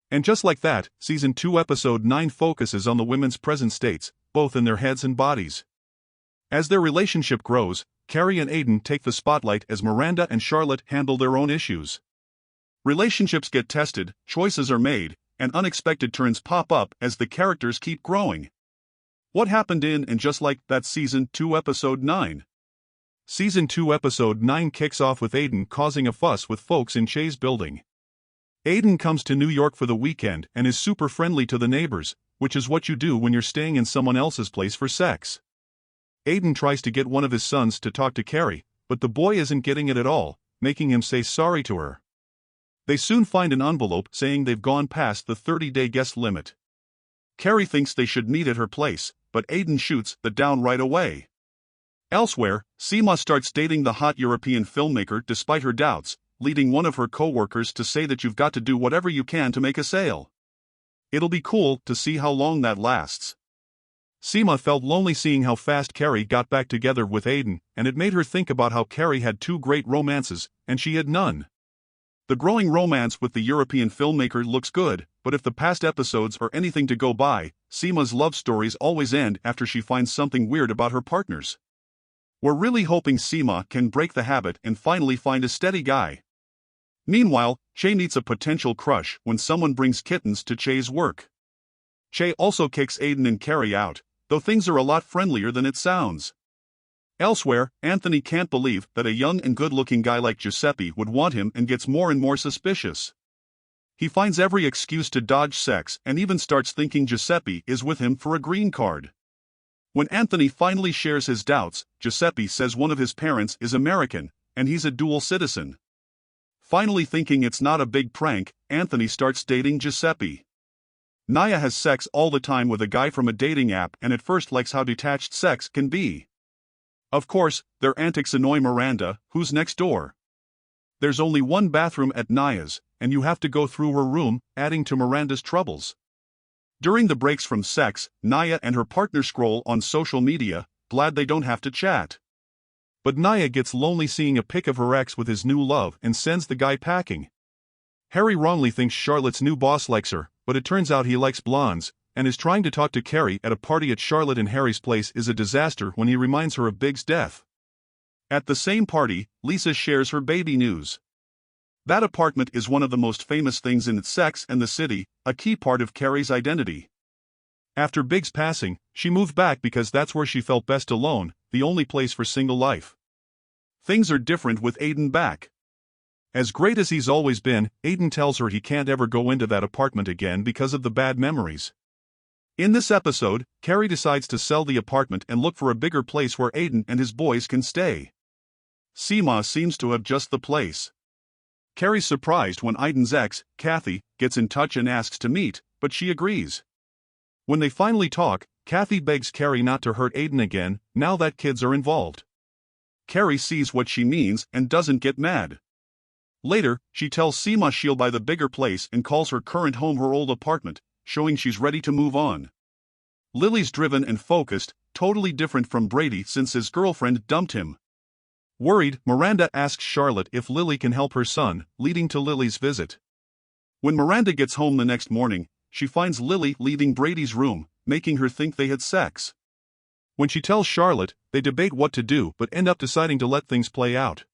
And just like that, Season 2 Episode 9 focuses on the women's present states, both in their heads and bodies. As their relationship grows, Carrie and Aiden take the spotlight as Miranda and Charlotte handle their own issues. Relationships get tested, choices are made, and unexpected turns pop up as the characters keep growing. What happened in and just like that Season 2 Episode 9? Season 2 Episode 9 kicks off with Aiden causing a fuss with folks in Che's building. Aiden comes to New York for the weekend and is super friendly to the neighbors, which is what you do when you're staying in someone else's place for sex. Aiden tries to get one of his sons to talk to Carrie, but the boy isn't getting it at all, making him say sorry to her. They soon find an envelope saying they've gone past the 30-day guest limit. Carrie thinks they should meet at her place, but Aiden shoots that down right away. Elsewhere, Seema starts dating the hot European filmmaker despite her doubts, leading one of her co-workers to say that you've got to do whatever you can to make a sale. It'll be cool to see how long that lasts. Seema felt lonely seeing how fast Carrie got back together with Aiden, and it made her think about how Carrie had 2 great romances, and she had none. The growing romance with the European filmmaker looks good, but if the past episodes are anything to go by, Seema's love stories always end after she finds something weird about her partners. We're really hoping Seema can break the habit and finally find a steady guy. Meanwhile, Che meets a potential crush when someone brings kittens to Che's work. Che also kicks Aiden and Carrie out, though things are a lot friendlier than it sounds. Elsewhere, Anthony can't believe that a young and good-looking guy like Giuseppe would want him and gets more and more suspicious. He finds every excuse to dodge sex and even starts thinking Giuseppe is with him for a green card. When Anthony finally shares his doubts, Giuseppe says one of his parents is American, and he's a dual citizen. Finally thinking it's not a big prank, Anthony starts dating Giuseppe. Naya has sex all the time with a guy from a dating app and at first likes how detached sex can be. Of course, their antics annoy Miranda, who's next door. There's only one bathroom at Naya's, and you have to go through her room, adding to Miranda's troubles. During the breaks from sex, Naya and her partner scroll on social media, glad they don't have to chat. But Naya gets lonely seeing a pic of her ex with his new love and sends the guy packing. Harry wrongly thinks Charlotte's new boss likes her, but it turns out he likes blondes, and is trying to talk to Carrie at a party at Charlotte and Harry's place is a disaster when he reminds her of Big's death. At the same party, Lisa shares her baby news. That apartment is one of the most famous things in Sex and the City, a key part of Carrie's identity. After Big's passing, she moved back because that's where she felt best alone, the only place for single life. Things are different with Aiden back. As great as he's always been, Aiden tells her he can't ever go into that apartment again because of the bad memories. In this episode, Carrie decides to sell the apartment and look for a bigger place where Aiden and his boys can stay. Seema seems to have just the place. Carrie's surprised when Aiden's ex, Kathy, gets in touch and asks to meet, but she agrees. When they finally talk, Kathy begs Carrie not to hurt Aiden again, now that kids are involved. Carrie sees what she means and doesn't get mad. Later, she tells Seema she'll buy the bigger place and calls her current home her old apartment, showing she's ready to move on. Lily's driven and focused, totally different from Brady since his girlfriend dumped him. Worried, Miranda asks Charlotte if Lily can help her son, leading to Lily's visit. When Miranda gets home the next morning, she finds Lily leaving Brady's room, making her think they had sex. When she tells Charlotte, they debate what to do but end up deciding to let things play out.